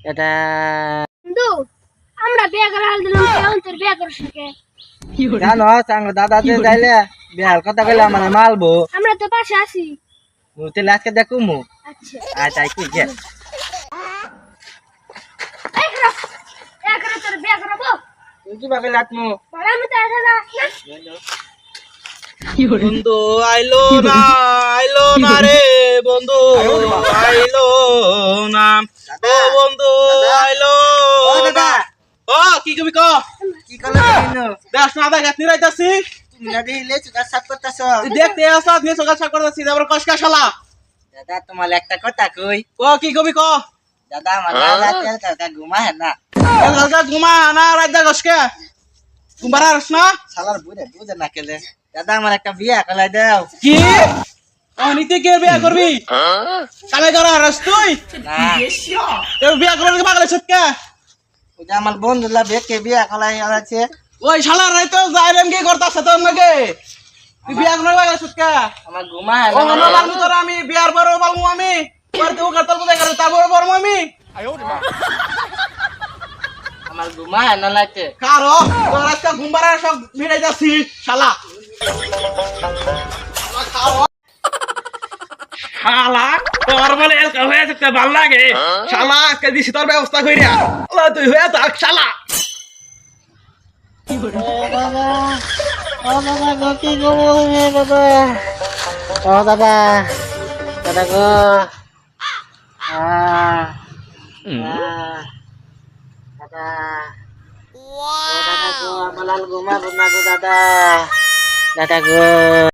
এটা বন্ধু আমরা বিয়ে করা হাল দিলাম কেমন তোর বিয়ে করিস কে জানো সাঙ্গ দাদা যে যাইলে বিয়ার কথা কইলে মানে মালবো আমরা তো পাশে আছি মুতে আজকে দেখুমু আচ্ছা আচ্ছা কি গে এক করে তোর বিয়ে করবো তুই কি ভাবে লাতমু বড় আমি তো আসা না বন্ধু আইলো না রে বন্ধু আইলো না ও বন্ধু আইলো ও দাদা ও কি কবি ক কি কইলো দিনো দেখ না দা গাত নিরাইতাছি তুমি না দিলে চুকা সাপ করতেছ তুই দেখতে আসছ নিয়ে সকাল সকাল করতাছি আবার কসকা শালা দাদা তোমার একটা কথা কই ও কি কবি ক দাদা আমার দাদা তেল কাকা ঘুমা है না কালকা ঘুমা না রাত দা কসকা কুম্বারা রস না শালার বুঝে না কেলে দাদা আমার একটা বিয়া কলাই দাও কি ও নিতে কে বিয়া করবি কামে করা রস তুই না এ বিয়া করবি পাগলে ছটকা ওটা আমার বন্ধুলা বেকে বিয়া কলাই আছে ওই শালা রাই তো যাইলাম কি করতাছ তোর নাকি তুই বিয়া করবি পাগলে ছটকা আমার ঘুমা है ও না আমার বালমু তোর আমি বিয়ার বড় বালমু আমি করতে ও করতে বুঝাই করে তারপর বড় আমি আমার ঘুমা है না লাগতে কারো তোর আজকে ঘুমবারা সব ভিড়ে যাচ্ছি শালা শালা তোর বলে এলকা হয়ে থাকতে ভাল লাগে শালা আজকে দিছি তোর ব্যবস্থা কইরা আল্লাহ তুই হয়ে থাক শালা ও দাদা গো কি গো হে দাদা ও দাদা দাদা গো দাদা ও দাদা গো আমার লাল ঘুমা না গো দাদা দাদা গো